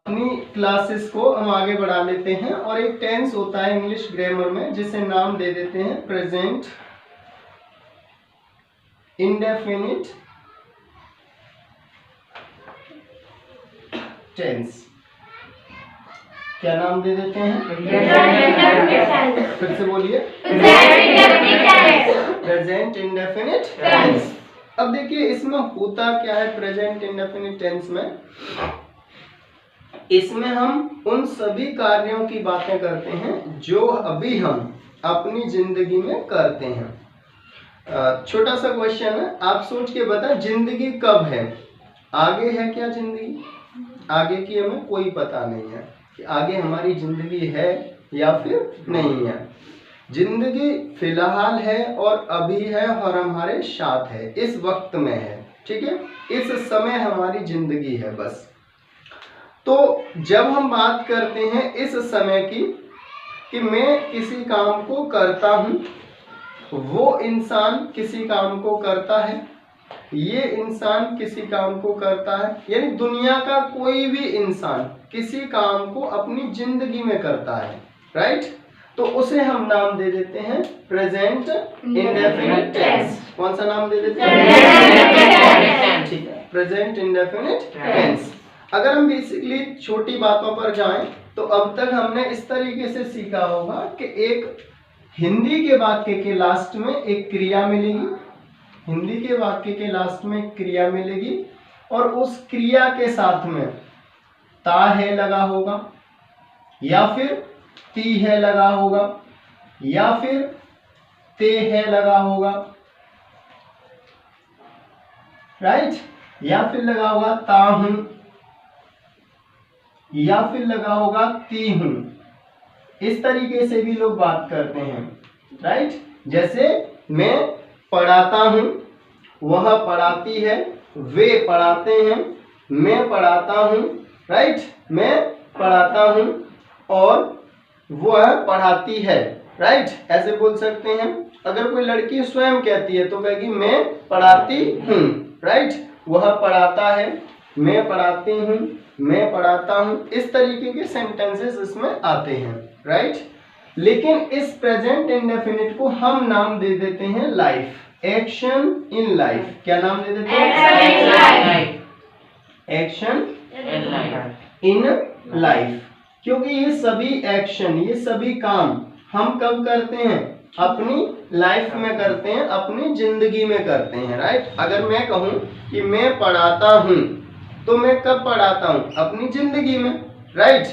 अपनी क्लासेस को हम आगे बढ़ा लेते हैं और एक टेंस होता है इंग्लिश ग्रामर में जिसे नाम दे देते हैं प्रेजेंट इंडेफिनिट टेंस। क्या नाम दे देते हैं? फिर से बोलिए, प्रेजेंट इंडेफिनिट टेंस। अब देखिए इसमें होता क्या है प्रेजेंट इंडेफिनिट टेंस में, इसमें हम उन सभी कार्यों की बातें करते हैं जो अभी हम अपनी जिंदगी में करते हैं। छोटा सा क्वेश्चन है, आप सोच के बताएं जिंदगी कब है? आगे है क्या जिंदगी? आगे की हमें कोई पता नहीं है कि आगे हमारी जिंदगी है या फिर नहीं है। जिंदगी फिलहाल है और अभी है और हमारे साथ है, इस वक्त में है, ठीक है, इस समय हमारी जिंदगी है बस। तो जब हम बात करते हैं इस समय की कि मैं किसी काम को करता हूं, वो इंसान किसी काम को करता है, ये इंसान किसी काम को करता है, यानी दुनिया का कोई भी इंसान किसी काम को अपनी जिंदगी में करता है, राइट? तो उसे हम नाम दे देते हैं प्रेजेंट इंडेफिनिट टेंस। कौन सा नाम दे देते हैं? ठीक है, प्रेजेंट इंडेफिनिट टेंस। अगर हम बेसिकली छोटी बातों पर जाएं तो अब तक हमने इस तरीके से सीखा होगा कि एक हिंदी के वाक्य के लास्ट में एक क्रिया मिलेगी, हिंदी के वाक्य के लास्ट में एक क्रिया मिलेगी और उस क्रिया के साथ में ता है लगा होगा या फिर ती है लगा होगा या फिर ते है लगा होगा, राइट? या फिर लगा होगा ता हूं या फिर लगा होगा ती हूं। इस तरीके से भी लोग बात करते हैं, राइट? जैसे मैं पढ़ाता हूं, वह पढ़ाती है, वे पढ़ाते हैं, मैं पढ़ाता हूं, राइट? मैं पढ़ाता हूं और वह पढ़ाती है, राइट? ऐसे बोल सकते हैं। अगर कोई लड़की स्वयं कहती है तो कहेगी मैं पढ़ाती हूं, राइट? वह पढ़ाता है, मैं पढ़ाती हूं, मैं पढ़ाता हूं। इस तरीके के सेंटेंसेस इसमें आते हैं, राइट? लेकिन इस प्रेजेंट इंडेफिनिट को हम नाम दे देते हैं लाइफ, एक्शन इन लाइफ। क्या नाम दे देते हैं? Action in life. क्योंकि ये सभी एक्शन, ये सभी काम हम कब करते हैं? अपनी लाइफ में करते हैं, अपनी जिंदगी में करते हैं, राइट? अगर मैं कहूं कि मैं पढ़ाता हूं तो मैं कब पढ़ाता हूं? अपनी जिंदगी में, राइट?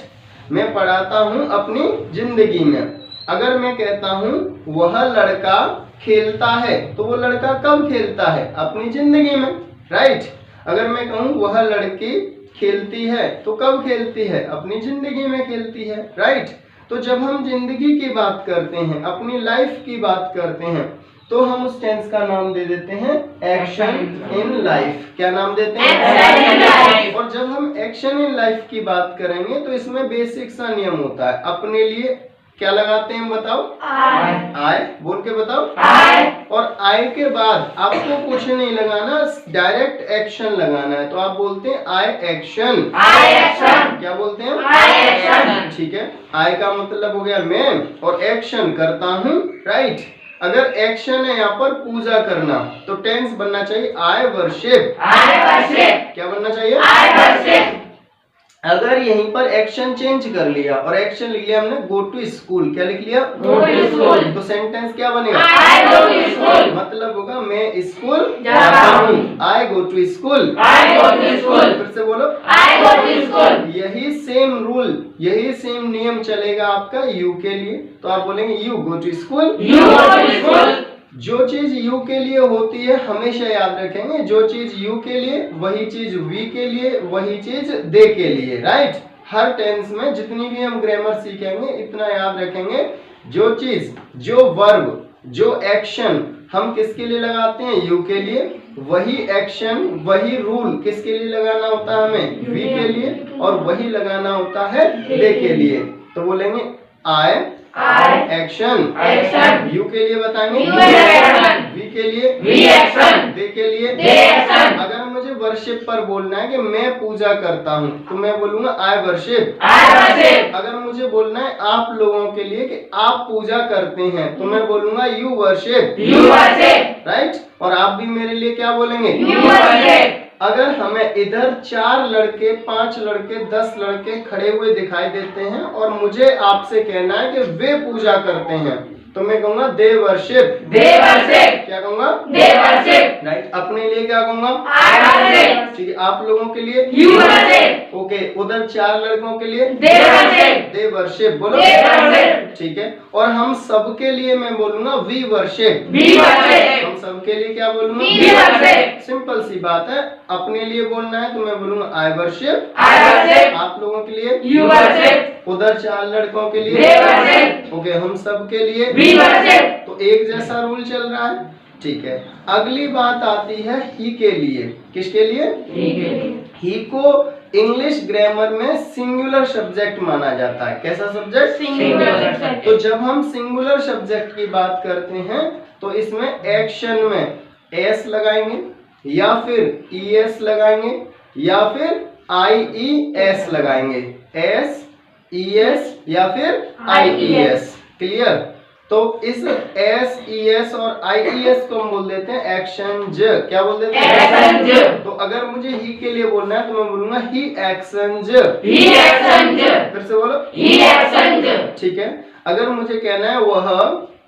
मैं पढ़ाता हूं अपनी जिंदगी में। अगर मैं कहता हूं वह लड़का खेलता है तो वो लड़का कब खेलता है? अपनी जिंदगी में, राइट? अगर मैं कहूं वह लड़की खेलती है तो कब खेलती है? अपनी जिंदगी में खेलती है, राइट? तो जब हम जिंदगी की बात करते हैं, अपनी लाइफ की बात करते हैं, तो हम उस टेंस का नाम दे देते हैं एक्शन इन लाइफ। क्या नाम देते हैं? Action in life. और जब हम एक्शन इन लाइफ की बात करेंगे तो इसमें बेसिक सा नियम होता है। अपने लिए क्या लगाते हैं बताओ? आई। बोल के बताओ। आई। और आई के बाद आपको कुछ नहीं लगाना, डायरेक्ट एक्शन लगाना है। तो आप बोलते हैं आई एक्शन। आई एक्शन। क्या बोलते हैं? आई एक्शन। ठीक है, आई का मतलब हो गया मैं और एक्शन करता हूँ, राइट? अगर एक्शन है यहाँ पर पूजा करना तो टेंस बनना चाहिए आई वर्शिप। आई वर्शिप। क्या बनना चाहिए? आई वर्शिप। अगर यहीं पर एक्शन चेंज कर लिया और एक्शन लिख लिया हमने गो टू स्कूल, क्या लिख लिया? Go to school. तो सेंटेंस क्या बनेगा? I go to school. मतलब होगा मैं स्कूल जाता हूँ। I go to school. I go to school. फिर से बोलो, आई गो टू स्कूल। यही सेम रूल, यही सेम नियम चलेगा आपका यू के लिए। तो आप बोलेंगे you go to school. You go to school. जो चीज यू के लिए होती है हमेशा याद रखेंगे, जो चीज यू के लिए वही चीज वी के लिए, वही चीज दे के लिए, राइट? हर टेंस में जितनी भी हम ग्रामर सीखेंगे इतना याद रखेंगे, जो चीज, जो वर्ब, जो एक्शन हम किसके लिए लगाते हैं? यू के लिए, वही एक्शन, वही रूल किसके लिए लगाना होता है? हमें वी के लिए, और वही लगाना होता है दे के लिए। तो बोलेंगे आई एक्शन। एक्शन। यू के लिए बताएंगे वी के लिए वी एक्शन, दे के लिए दे एक्शन। अगर मुझे वर्शिप पर बोलना है कि मैं पूजा करता हूँ तो मैं बोलूंगा आई वर्शिप। अगर मुझे बोलना है आप लोगों के लिए कि आप पूजा करते हैं तो मैं बोलूंगा यू वर्शिप। राइट। और आप भी मेरे लिए क्या बोलेंगे? You worship. अगर हमें इधर 4 लड़के 5 लड़के 10 लड़के खड़े हुए दिखाई देते हैं और मुझे आपसे कहना है कि वे पूजा करते हैं तो मैं कहूंगा दे वर्शिप। क्या कहूंगा? They worship. राइट। अपने लिए क्या कहूंगा? आई वर्शिप। ठीक है। आप लोगों के लिए यू वर्शिप। ओके। उधर 4 लड़कों के लिए दे वर्शिप। दे वर्शिप बोलो। They worship. ठीक है। और हम सबके लिए मैं बोलूंगा वी वर्शिप। We worship. हम सबके लिए क्या बोलूंगा? We worship. सिंपल सी बात है। अपने लिए बोलना है तो मैं बोलूंगा आई वर्शिप। आई वर्शिप। आप लोगों के लिए यू वर्शिप। उधर 4 लड़कों के लिए दे वर्शिप। ओके। हम सब के लिए वी वर्शिप। तो एक जैसा रूल चल रहा है। ठीक है। अगली बात आती है ही के लिए। किसके लिए? ही के लिए। ही को इंग्लिश ग्रामर में सिंगुलर सब्जेक्ट माना जाता है। कैसा सब्जेक्ट? Singular subject. तो जब हम सिंगुलर सब्जेक्ट की बात करते हैं तो इसमें एक्शन में एस लगाएंगे या फिर ईएस लगाएंगे या फिर आईईएस लगाएंगे। एस ईएस या फिर आईईएस। क्लियर? तो इस एस ईएस और आईईएस को हम बोल देते हैं एक्शंज। क्या बोल देते हैं? एक्शंज। तो अगर मुझे ही के लिए बोलना है तो मैं बोलूंगा ही एक्शंज। ही एक्शंज। फिर से बोलो ही एक्शंज। ठीक है। अगर मुझे कहना है वह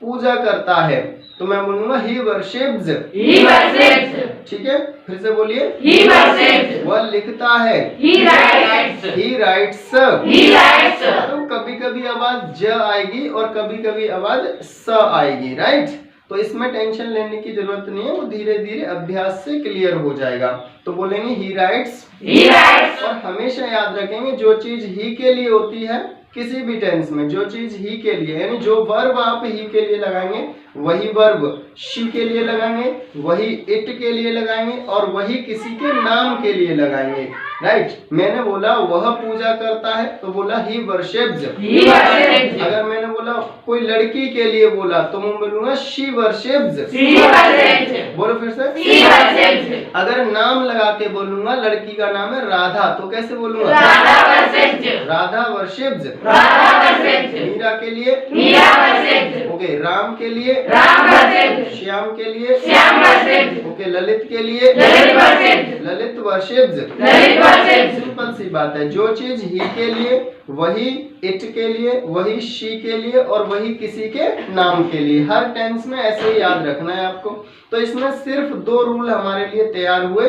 पूजा करता है तो मैं बोलूंगा ही वर्शिप्स। ही वर्शिप्स। ठीक है। फिर से बोलिए ही वर्शिप्स। वह लिखता है ही राइट्स। ही राइट्स। ही राइट्स। तो कभी कभी आवाज ज आएगी और कभी कभी आवाज स आएगी। राइट। तो इसमें टेंशन लेने की जरूरत नहीं है, वो धीरे धीरे अभ्यास से क्लियर हो जाएगा। तो बोलेंगे ही राइट्स। ही राइट्स। और हमेशा याद रखेंगे जो चीज ही के लिए होती है किसी भी टेंस में, जो चीज ही के लिए यानी जो वर्ब आप ही के लिए लगाएंगे वही वर्ब शी के लिए लगाएंगे, वही इट के लिए लगाएंगे और वही किसी के नाम के लिए लगाएंगे। राइट। मैंने बोला वह पूजा करता है तो बोला ही वर्शिप्स। अगर मैंने बोला कोई लड़की के लिए बोला तो मैं बोलूंगा शी वर्शिप्स। बोलो फिर से। अगर नाम लगा के बोलूंगा, लड़की का नाम है राधा तो कैसे बोलूंगा? राधा वर्शिप्स। मीरा के लिए मीरा वर्शिप्स। ओके। राम के लिए राम वर्शिप्स। श्याम के लिए श्याम वर्शिप्स। ओके। ललित के लिए Lalit worships. Lalit worships. Lalit worships. Simple सी बात है। जो चीज ही के लिए वही इट के लिए, वही शी के लिए और वही किसी के नाम के लिए। हर टेंस में ऐसे ही याद रखना है आपको। तो इसमें सिर्फ 2 रूल हमारे लिए तैयार हुए,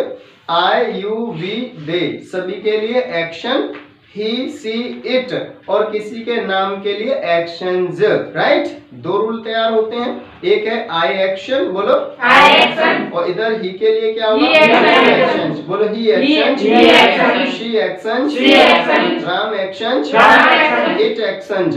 आई यू वी दे। सभी के लिए एक्शन ही सी इट और किसी के नाम के लिए एक्शंस। राइट। 2 रूल तैयार होते हैं। एक है आई एक्शन, बोलो आई एक्शन। और इधर ही के लिए क्या होगा? एक्शन। बोलो he action, she action, Ram action, it action.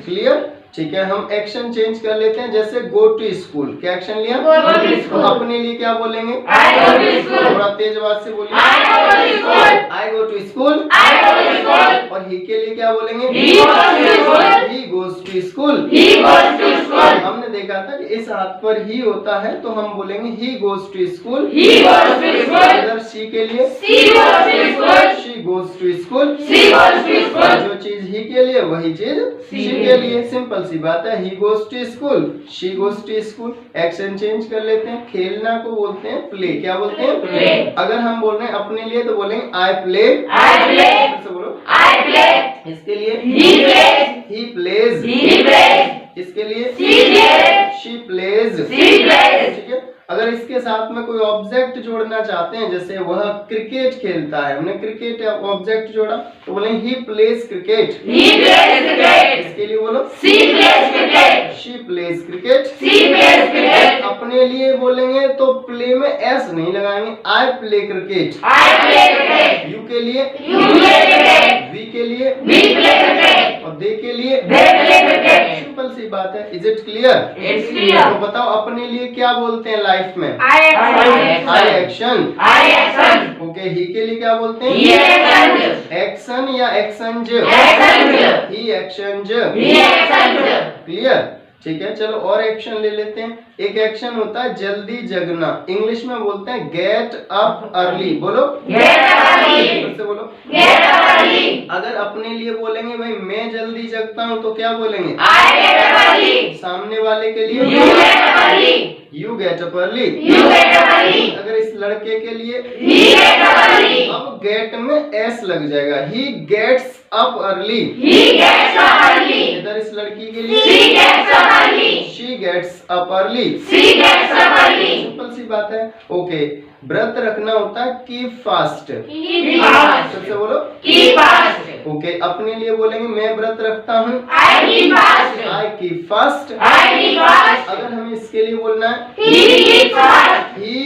Clear? ठीक है। हम एक्शन चेंज कर लेते हैं। जैसे गो टू स्कूल। क्या एक्शन लिया? तो अपने लिए क्या बोलेंगे? I go to school. थोड़ा तेज आवाज से बोलिए I go to school. I go to school. I go to school. और ही के लिए क्या बोलेंगे? He goes to school. He goes to school. He goes to school. हमने देखा था कि इस हाथ पर ही होता है तो हम बोलेंगे he goes to school. He goes to school. इधर शी के लिए she goes to school. She goes to school. She goes to school. जो चीज ही के लिए वही चीज शी के लिए। सिंपल सी बात है। He goes to school, she goes to school. Action change कर लेते हैं। खेलना को बोलते हैं प्ले। क्या बोलते हैं? प्ले। अगर हम बोल रहे हैं अपने लिए तो बोलेंगे आई प्ले। I play. फिर से बोलो आई प्ले। इसके लिए he plays. He plays. He plays. इसके लिए she plays. She plays. She plays. ठीक है। अगर इसके साथ में कोई ऑब्जेक्ट जोड़ना चाहते हैं, जैसे वह क्रिकेट खेलता है, हमने क्रिकेट ऑब्जेक्ट जोड़ा तो बोलेंगे he plays cricket. He plays cricket. इसके लिए बोलो she plays cricket. She plays cricket. She plays cricket. अपने लिए बोलेंगे तो प्ले में एस नहीं लगाएंगे, I play cricket. I play cricket. You के लिए यू प्ले क्रिकेट। वी के लिए वी प्ले क्रिकेट। और दे के लिए दे प्ले क्रिकेट। सिंपल सी बात है। Is it clear? It's clear. तो बताओ अपने लिए क्या बोलते हैं लाइफ में? आई एक्शन। आई एक्शन। आई एक्शन। ओके। ही के लिए क्या बोलते हैं? ही एक्शन। एक्शन या एक्शंज? एक्शंज। ही एक्शंज। ही एक्शंज। क्लियर? ठीक है, चलो और एक्शन ले लेते हैं। एक एक्शन होता है जल्दी जगना, इंग्लिश में बोलते हैं गेट अप अर्ली। बोलो Get up early. फिर से बोलो। Get up early. अगर अपने लिए बोलेंगे भाई मैं जल्दी जगता हूँ तो क्या बोलेंगे? I get up early. सामने वाले के लिए You get up early. You get up early. You get up early. अगर इस लड़के के लिए He gets up early. अब गेट में एस लग जाएगा, he gets up early. He gets up early. इधर इस लड़की के लिए She gets up early. She gets up early. She gets up early. Simple सी बात है। ओके, व्रत रखना होता है कीप फास्ट। Keep fast. सबसे बोलो। Keep fast. ओके, अपने लिए बोलेंगे मैं व्रत रखता हूँ, I keep fast. I keep fast. I keep fast. अगर हमें इसके लिए बोलना है He keeps fast. He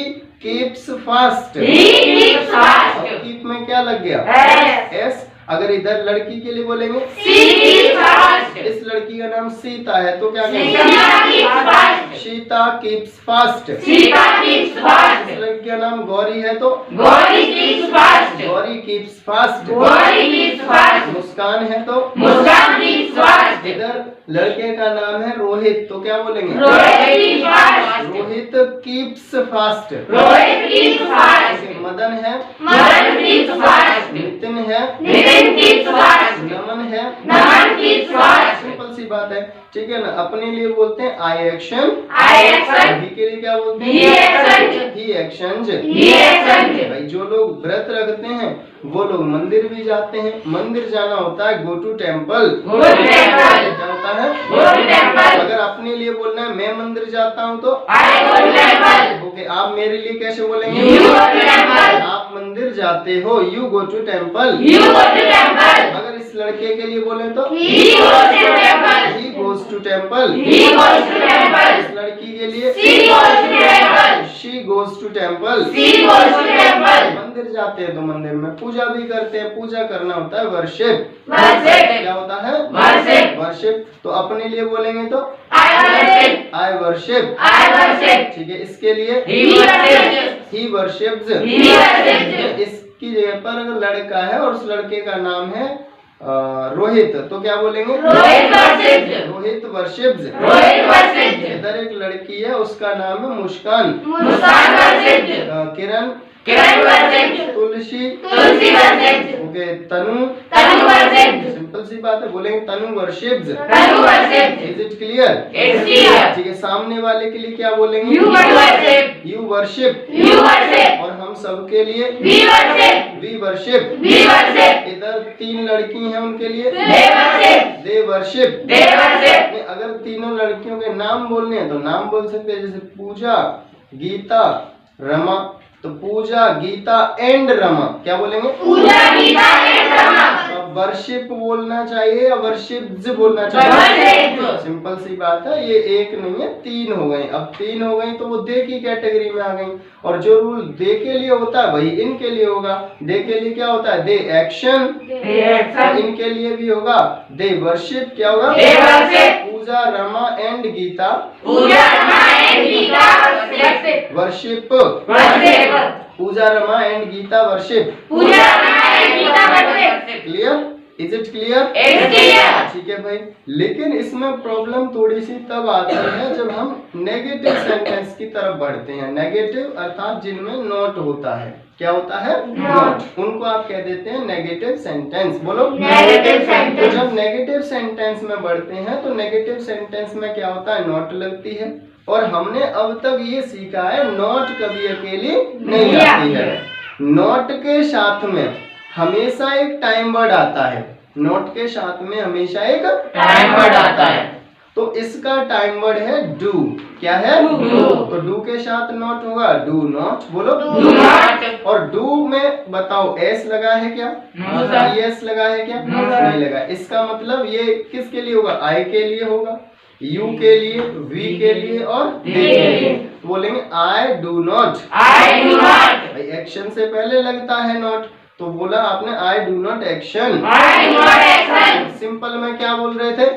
keeps fast. He keeps fast. अब कीप में क्या लग गया? Yes. एस। अगर इधर लड़की के लिए बोलेंगे She keeps fast. इस लड़की का नाम सीता है तो क्या कहेंगे? Sita keeps fast. Sita keeps fast. Sita keeps fast. इस लड़की का नाम गौरी है तो Gauri keeps fast. Gauri keeps fast. Gauri keeps fast. मुस्कान है तो Muskan keeps fast. इधर लड़के का नाम है रोहित तो क्या बोलेंगे? Rohit keeps fast. Rohit keeps fast. Rohit keeps fast. Madan है, Madan keeps fast. नितिन है, Nitin keeps fast. नमन है। Naman keeps fast. सिंपल सी बात है, ठीक है ना। अपने लिए बोलते हैं आई एक्शन, I action. ही के लिए क्या बोलते He हैं? action. He actions. He action. भाई जो लोग व्रत रखते हैं वो लोग मंदिर भी जाते हैं। मंदिर जाना होता है go to temple. Go to temple. क्या होता है? Go to temple. अगर अपने लिए बोलना है मैं मंदिर जाता हूँ तो I go to temple. Okay, आप मेरे लिए कैसे बोलेंगे? You go to temple. आप मंदिर जाते हो, you go to temple. You go to temple. अगर इस लड़के के लिए बोले तो He goes to temple. He goes to temple. He goes to temple. इस लड़की के लिए She goes to temple. She goes to temple. She goes to temple. मंदिर जाते हैं तो मंदिर में पूजा भी करते हैं। पूजा करना होता है वर्शिप। Worship. क्या होता है? Worship. वर्शिप। तो अपने लिए बोलेंगे तो I worship. I worship. I worship. ठीक है, इसके लिए He worships. He worships. He worships. इसकी जगह पर अगर लड़का है और उस लड़के का नाम है रोहित तो क्या बोलेंगे? Rohit worships. Rohit worships. Rohit worships. इधर एक लड़की है उसका नाम है Muskan. Muskan worships. Kiran, Kiran worships. Tulsi, Tulsi worships. Okay, Tanu. Tanu worships. Simple सी बात है, बोलेंगे Tanu worships. Tanu worships. Is it clear? It's clear. ठीक है, सामने वाले के लिए क्या बोलेंगे? You worship. You worship. You worship. और हम सबके लिए We worship. We worship. We worship. इधर तीन लड़की हैं उनके लिए They worship. They worship. They worship. अगर तीनों लड़कियों के नाम बोलने हैं तो नाम बोल सकते हैं, जैसे पूजा, गीता, रमा। तो पूजा, गीता एंड रमा क्या बोलेंगे? पूजा, गीता एंड रमा। वर्शिप बोलना चाहिए या वर्शिप्स बोलना चाहिए? वर्शिप। सिंपल सी बात है, ये एक नहीं है, तीन हो गई। अब तीन हो गई तो वो दे की कैटेगरी में आ गई। और जो रूल दे के लिए होता है वही इनके लिए होगा। दे के लिए क्या होता है? दे एक्शन। They action. इनके लिए भी होगा दे वर्शिप। क्या होगा? They worship. पूजा, रमा एंड गीता पूजा, Rama and Gita worship. Worship. Worship. पूजा, रमा एंड गीता वर्शिप। पूजा, Rama and Gita worship. Clear? Is it clear? It's clear. ठीक है भाई, लेकिन इसमें प्रॉब्लम थोड़ी सी तब आती है जब हम नेगेटिव सेंटेंस की तरफ बढ़ते हैं। नेगेटिव अर्थात जिनमें नॉट होता है। क्या होता है? नॉट। उनको आप कह देते हैं नेगेटिव सेंटेंस। बोलो Negative तो sentence. जब नेगेटिव सेंटेंस में बढ़ते हैं तो नेगेटिव सेंटेंस में क्या होता है? नॉट लगती है। और हमने अब तक ये सीखा है नॉट कभी अकेली नहीं आती है। नॉट के साथ में हमेशा एक टाइम वर्ड आता है। नॉट के साथ में हमेशा एक Time word आता है। तो इसका टाइम वर्ड है डू। क्या है? Do. तो डू के साथ नॉट होगा डू नॉट। बोलो Do not. और डू में बताओ एस लगा है क्या? No, sir. एस लगा है क्या? No, sir. नहीं लगा। इसका मतलब ये किसके लिए होगा? आई के लिए होगा, यू के लिए, वी के लिए और दे They के के लिए। लिए। बोलेंगे आई do not. I do not. भाई एक्शन से पहले लगता है नॉट, तो बोला आपने आई do not action. I do not action. Simple में क्या बोल रहे थे?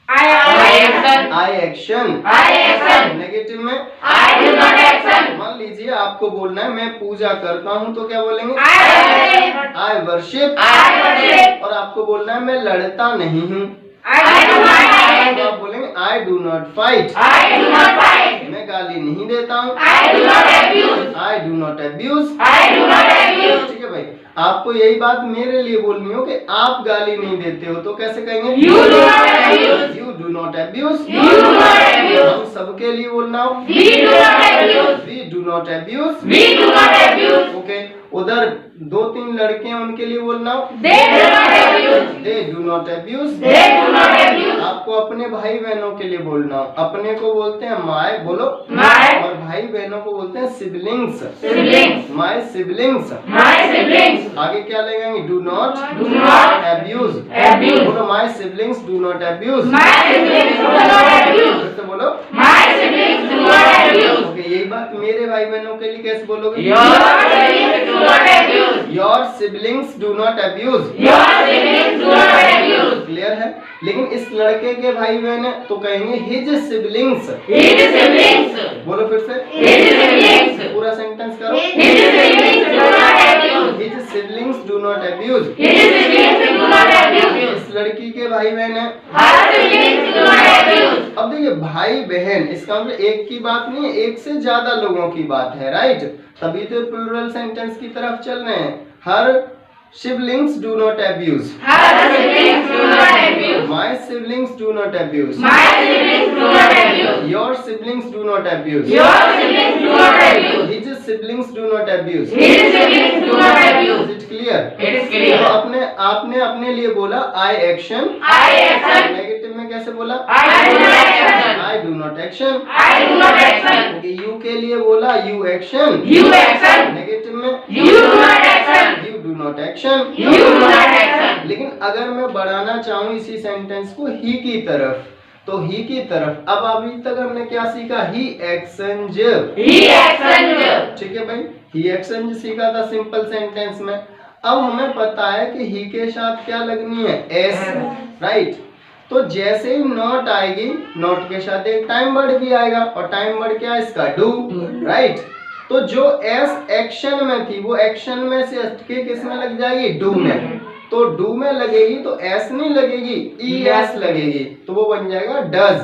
I action. I action. I action. Negative में I do not action. मान लीजिए आपको बोलना है मैं पूजा करता हूँ तो क्या बोलेंगे? I worship. I worship. I worship. और आपको बोलना है मैं लड़ता नहीं हूँ I do not तो act. आप बोलेंगे आई do not fight, I do not fight. मैं गाली नहीं देता हूँ, I do not abuse. I do not abuse. I do not abuse. ठीक है भाई, आपको यही बात मेरे लिए बोलनी हो कि आप गाली नहीं देते हो, तो कैसे कहेंगे? You do not abuse. You do not abuse. You do not abuse. हम सबके लिए बोलना हो, We do not abuse. We do not abuse. We do not abuse. Okay, उधर 2-3 लड़के हैं उनके लिए बोलना हो, They do not abuse. They do not abuse. They do not abuse. आपको अपने भाई बहनों के लिए बोलना हो, अपने को बोलते हैं माय, बोलो My और भाई बहनों को बोलते हैं siblings, siblings. My siblings. My siblings. आगे क्या लगाएंगे? Do not Do not abuse. abuse. बोलो my siblings do not abuse. My siblings do not abuse. फिर से बोलो। My siblings do not abuse. Okay, यही बात मेरे भाई बहनों के लिए कैसे बोलोगे? Your siblings do not abuse. Your siblings do not abuse. Your siblings do not abuse. Clear है? लेकिन इस लड़के के भाई बहन है तो कहेंगे हिज सिबलिंग्स। His siblings. बोलो फिर से, His siblings. पूरा सेंटेंस करो। His siblings do not abuse. His siblings do not abuse. His siblings do not abuse. इस लड़की के भाई बहन है। Her siblings do not abuse. अब देखिए भाई बहन, इसका मतलब एक की बात नहीं है, एक से ज्यादा लोगों की बात है, राइट? तभी तो प्लूरल सेंटेंस की तरफ चल रहे हैं। हर siblings do not abuse, Her siblings do not abuse. my siblings do not abuse, My siblings do not abuse. your siblings do not abuse, Your siblings do not abuse. his siblings do not abuse. His siblings do not Is abuse. it clear? It is तो clear. आपने अपने लिए बोला I action, I action. Negative में कैसे बोला? I do not action. I do not action. I do not action. Okay, you के लिए बोला you action, You action. Negative में You do not action. you do not action. You do not action. लेकिन अगर मैं बढ़ाना चाहूँ इसी सेंटेंस को ही की तरफ, तो ही की तरफ, अब अभी तक हमने क्या सीखा? ही एक्सचेंज, He action. ठीक है भाई, ही एक्सचेंज सीखा था सिंपल सेंटेंस में। अब हमें पता है कि ही के साथ क्या लगनी है? S, right? तो जैसे ही नॉट आएगी, नॉट के साथ एक टाइम वर्ड भी आएगा, और टाइम वर्ड क्या है इसका? Do, right? तो जो एस एक्शन में थी वो एक्शन में से के किस में लग जाएगी? डू में। तो डू में लगेगी तो एस नहीं लगेगी, ई एस लगेगी, तो वो बन जाएगा डज।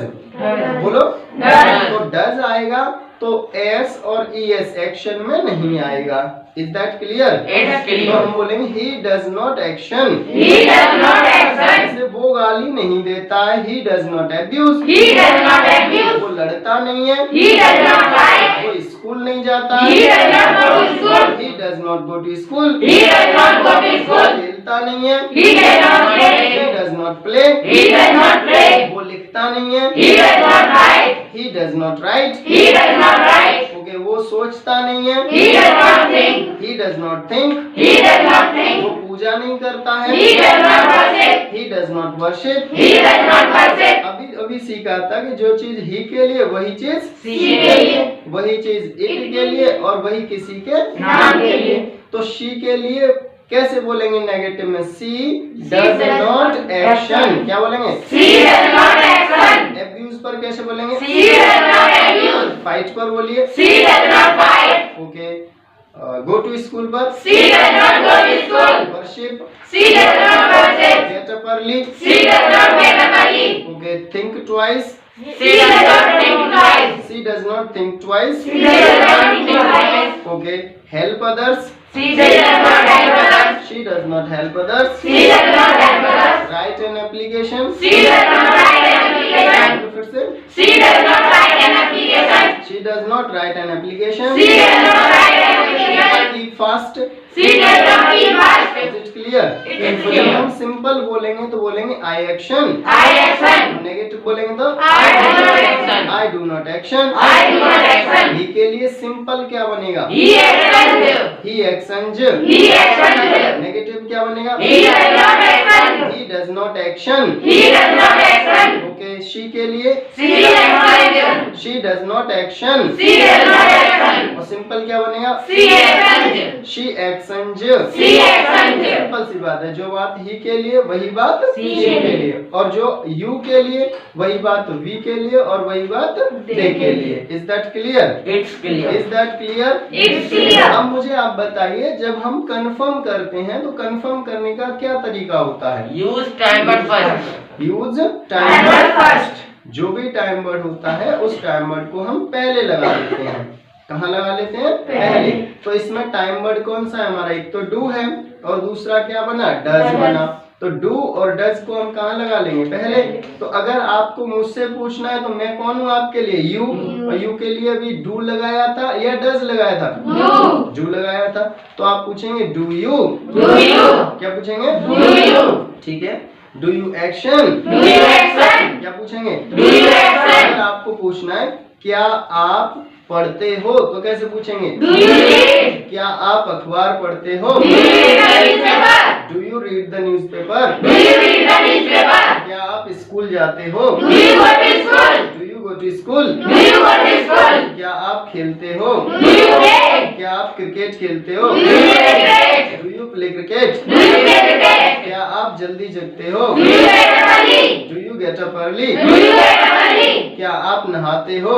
बोलो, Does. तो डज आएगा तो एस और ई एस एक्शन में नहीं आएगा। Is that clear? It is clear. तो हम बोलेंगे ही does not action, He does not action. जैसे वो गाली नहीं देता है, ही does not abuse, He does not abuse. वो लड़ता नहीं है, He does not fight. वो स्कूल नहीं जाता He does not go to school. He does not go to school, He does not go to school. खेलता नहीं है, He does not he play. Does not play, He does not play. वो लिखता नहीं है, He does not write. He does not right, He does not write. Okay, वो सोचता नहीं है, He does not think. He does not think, He does not वो think. पूजा नहीं करता है, He does not worship. He does not worship. He does not worship. अभी अभी सीखा था कि जो चीज ही के लिए वही चीज She के लिए. वही चीज इट के लिए और वही किसी के नाम के लिए. तो शी के लिए कैसे बोलेंगे नेगेटिव में? She does does not not action, action. क्या बोलेंगे? She does not action. Abuse पर कैसे बोलेंगे? She does not abuse. Fight पर बोलिए, She does not fight. Okay. Go to school पर, She does not go to school. Worship, She does not worship. Get up early, She does not get up early. Okay. Think twice, She does not think twice. She does not think twice, She does not think twice. Okay. Help others, She does not help others. She does not help others, She does not help others. Right an application, She does not write an application. फिर से She does not write an application. She does not write an application, She does not write an application. Keep fast. She does not keep fast. इज it क्लियर? It is जब clear. हम simple बोलेंगे तो बोलेंगे I action, I action. Negative बोलेंगे तो I do not action. I do not action. I do not action. He के लिए सिंपल क्या बनेगा? He actions. He actions. He actions. Negative क्या बनेगा? He does not action. He does not action, He does not action. Okay. She के लिए She actions. She does not action, She does not action. और simple क्या बनेगा? She actions. She actions. She actions. Simple सी बात है, जो बात ही के लिए वही बात शी शी के लिए, और जो यू के लिए वही बात वी के लिए, और वही बात दे के लिए। Is that clear? It's clear. Is that clear? It's clear. अब मुझे आप बताइए, जब हम कंफर्म करते हैं तो कंफर्म करने का क्या तरीका होता है? Use time but first. Use Time time but first. जो भी टाइम वर्ड होता है उस टाइम वर्ड को हम पहले लगा लेते हैं। कहाँ लगा लेते हैं? पहले। तो इसमें टाइम वर्ड कौन सा है हमारा? एक तो डू है और दूसरा क्या बना? डज बना। तो डू और डज को हम कहाँ लगा लेंगे? पहले। तो अगर आपको मुझसे पूछना है तो मैं कौन हूँ आपके लिए? यू। और यू के लिए भी डू लगाया था या डज लगाया था? डू लगाया था। तो आप पूछेंगे डू यू? क्या पूछेंगे? ठीक है। Do you action? क्या पूछेंगे? अगर आपको पूछना है क्या आप पढ़ते हो तो कैसे पूछेंगे? क्या आप अखबार पढ़ते हो? Do you read the newspaper? क्या आप स्कूल जाते हो? Do you go to school? क्या आप खेलते हो? क्या आप क्रिकेट खेलते हो? Do you play cricket? क्या आप जल्दी जगते हो? Do you get up early? क्या आप नहाते हो?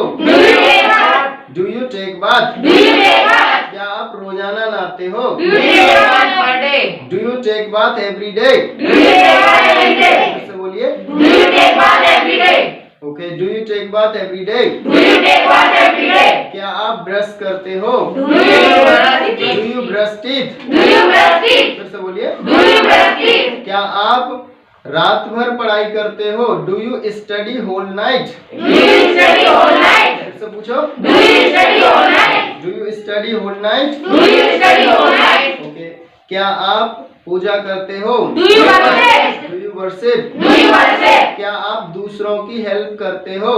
Do you take bath? क्या आप रोजाना नहाते हो? Do you take bath every day? कैसे बोलिए? Okay, do you take bath every day? क्या आप ब्रश करते हो? Do you brush teeth? फिर से बोलिए। क्या आप रात भर पढ़ाई करते हो? Do you study whole night? फिर से पूछो। Do you study whole night? Okay. क्या आप पूजा करते हो? Do you worship? क्या आप दूसरों की हेल्प करते हो?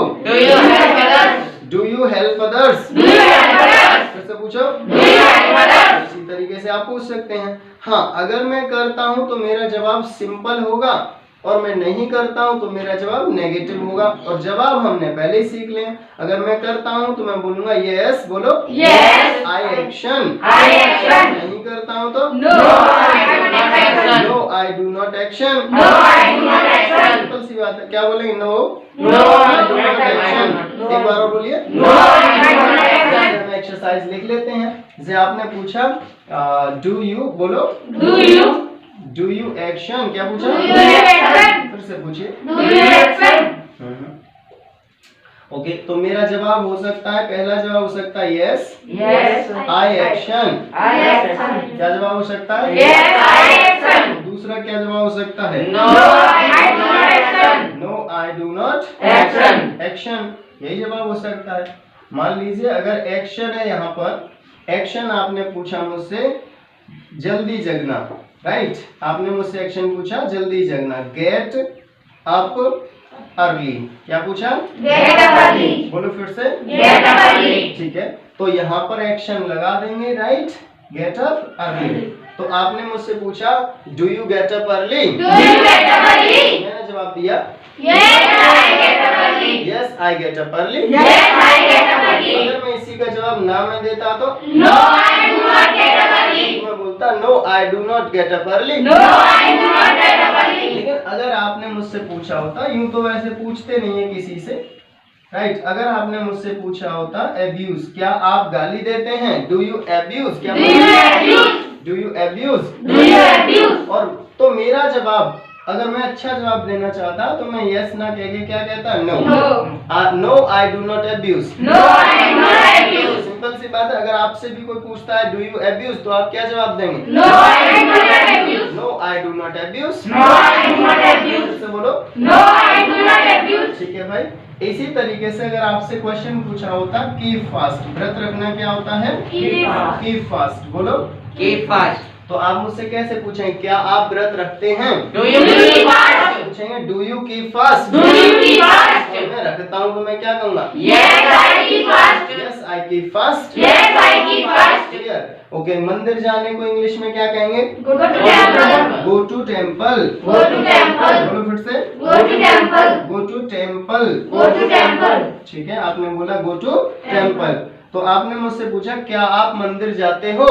Do you help others? फिर से पूछो। इसी तरीके से आप पूछ सकते हैं। हाँ, अगर मैं करता हूँ तो मेरा जवाब सिंपल होगा और मैं नहीं करता हूँ तो मेरा जवाब नेगेटिव होगा। और जवाब हमने पहले ही सीख लिया। अगर मैं करता हूँ तो मैं बोलूंगा यस। बोलो Yes. I action. I action. नहीं करता हूँ तो No, I do not action. No I do not action. No, I do not action. Simple सी बात है। क्या बोलेंगे? No No, I do not action. action. एक बार और बोलिए। No, I do not action. हम एक्सरसाइज लिख लेते हैं। जैसे आपने पूछा डू यू, बोलो Do you? Do you action. क्या पूछा? Do you action? फिर से पूछिए। Do you action? ओके, तो मेरा जवाब हो सकता है, पहला जवाब हो सकता है yes Yes. I action. I action. क्या जवाब हो सकता है? Yes, I action. दूसरा क्या जवाब हो सकता है? No, I do not action. No I do not Action. Action. यही जवाब हो सकता है। मान लीजिए अगर एक्शन है, यहाँ पर एक्शन आपने पूछा मुझसे जल्दी जगना, राइट? आपने मुझसे एक्शन पूछा जल्दी जगना, गेट अप अर्ली। क्या पूछा? Get up early. बोलो फिर से। Get up early. ठीक है, तो यहाँ पर एक्शन लगा देंगे, राइट? Gate up early. तो आपने मुझसे पूछा do you get up early? Do you get up early? मैंने जवाब दिया Yes, I get up early. Yes I get up early. Yes, I get up early. अगर मैं इसी का जवाब ना मैं देता तो No, I do not get up early. मैं बोलता no I do not get up early. No, I do not get up early. लेकिन अगर आपने मुझसे पूछा होता, यूं तो वैसे पूछते नहीं है किसी से, राइट? अगर आपने मुझसे पूछा होता एब्यूज, क्या आप गाली देते हैं? Do you abuse? क्या Do you abuse? Do you abuse? Do you abuse? और तो मेरा जवाब, अगर मैं अच्छा जवाब देना चाहता तो मैं यस ना कह के क्या कहता? No. No. No I do not abuse. No, I do not abuse. Simple सी बात है। अगर आपसे भी कोई पूछता है डू यू एब्यूज तो आप क्या जवाब देंगे? No, I do not abuse. No I do not abuse. No, I do not abuse. फिर से बोलो। No, I do not abuse. ठीक है भाई। इसी तरीके से अगर आपसे क्वेश्चन पूछा होता कीप फास्ट, व्रत रखना क्या होता है? Keep fast. Keep fast. बोलो। Keep fast. तो आप मुझसे कैसे पूछेंगे क्या आप व्रत रखते हैं? Do you Do you keep fast? fast? पूछेंगे do you keep fast? Do you keep fast? और मैं रखता हूँ तो मैं क्या कहूँगा? Yes, I keep fast. Yes I keep fast. Yes, I keep fast. Clear? Okay, मंदिर जाने को इंग्लिश में क्या कहेंगे? Go to temple. Go to temple. Go to temple. बोलो फिर से। Go to temple. Go to temple. Go to temple. ठीक है, आपने बोला गो टू टेम्पल। तो आपने मुझसे पूछा क्या आप मंदिर जाते हो?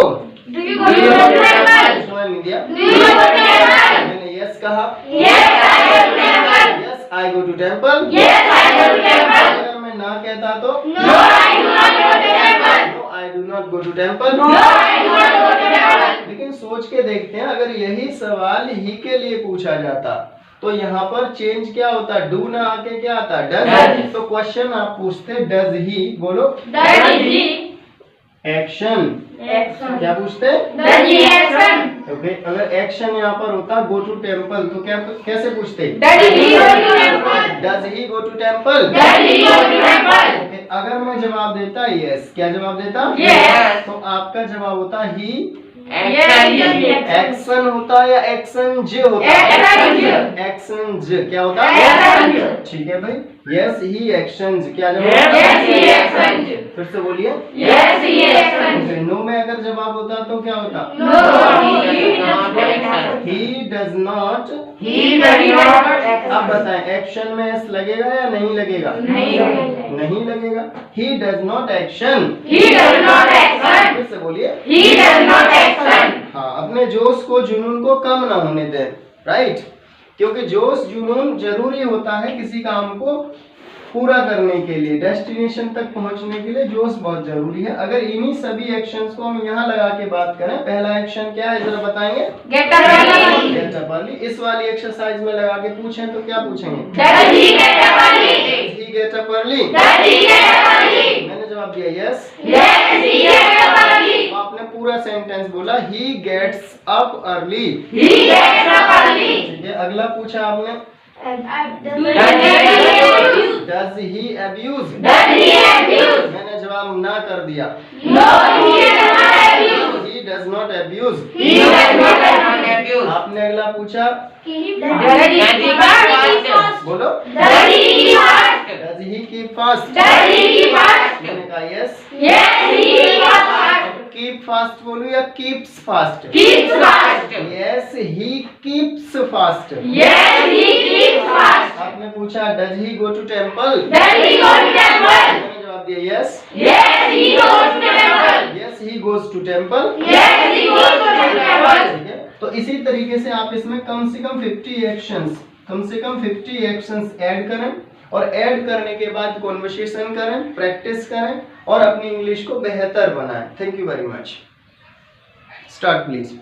Do you go to temple? सुनाई नहीं दिया। Do you go to temple? मैंने यस कहा। Yes, I go to temple. Yes I go to temple. Yes, I go to temple. अगर मैं ना कहता तो No, I do not go to temple. No I do not go to temple. No, I do not go to temple. लेकिन सोच के देखते हैं, अगर यही सवाल ही के लिए पूछा जाता तो यहाँ पर चेंज क्या होता है, डू ना आके क्या आता है, Does. डज। तो क्वेश्चन आप पूछते डज ही, बोलो Does he एक्शन, action? क्या पूछते, Does he action? ओके। अगर एक्शन यहाँ पर होता गो टू टेम्पल, तो क्या कैसे पूछते, Does he go to temple? Does he go to temple. Does he go to temple? Okay, अगर मैं जवाब देता यस, क्या जवाब देता, Yes. तो आपका जवाब होता ही Yes, he एक्शन होता या एक्शन ज होता, Action. एक्शन ज क्या होता, Action. ठीक है भाई, यस ही एक्शन क्या जवाब, Yes, he action. फिर से बोलिए। Yes, he action. नो में अगर जवाब होता तो क्या होता, No, he does not action. He does not. He does not action. अब बताएं एक्शन में एस लगेगा या नहीं लगेगा, नहीं लगेगा। नहीं लगेगा। ही does not action, He does not action. फिर से बोलिए। He does not action. हाँ, अपने जोश को जुनून को कम ना होने दें, राइट, क्योंकि जोश जुनून जरूरी होता है किसी काम को पूरा करने के लिए, डेस्टिनेशन तक पहुंचने के लिए जोश बहुत जरूरी है। अगर इन्हीं सभी एक्शंस को हम यहाँ लगा के बात करें, पहला एक्शन क्या है जरा बताएंगे, Get up early. Gate up early. इस वाली एक्सरसाइज में लगा के पूछें तो क्या पूछेंगे, Does he get up early? He gate up early. Does he get up early? मैंने जवाब दिया yes, Yes, he gets up early. तो आपने पूरा सेंटेंस बोला he gets up early, He gets up early. ठीक है। अगला पूछा आपने Does he abuse? Does he abuse, Does he abuse? मैंने जवाब ना कर दिया, No, he does not abuse. He does not abuse. He does not abuse. आपने अगला पूछा, Does he fast? बोलो Does he keep fast? Does he keep fast, Does he keep fast? मैंने कहा yes. Yes, he keeps fast. Keep fast बोलूं या keeps fast, Keeps fast. Yes he keeps fast. Yes, he keeps fast. आपने पूछा does he go to temple, Does he go to temple? मैंने जवाब दिया yes, Yes, he goes to temple. Yes he goes to temple, Yes, he goes to temple. ठीक है। तो इसी तरीके से आप इसमें कम से कम 50 एक्शंस, कम से कम 50 एक्शंस ऐड करें, और ऐड करने के बाद कॉन्वर्सेशन करें, प्रैक्टिस करें और अपनी इंग्लिश को बेहतर बनाएं। Thank you very much. Start please.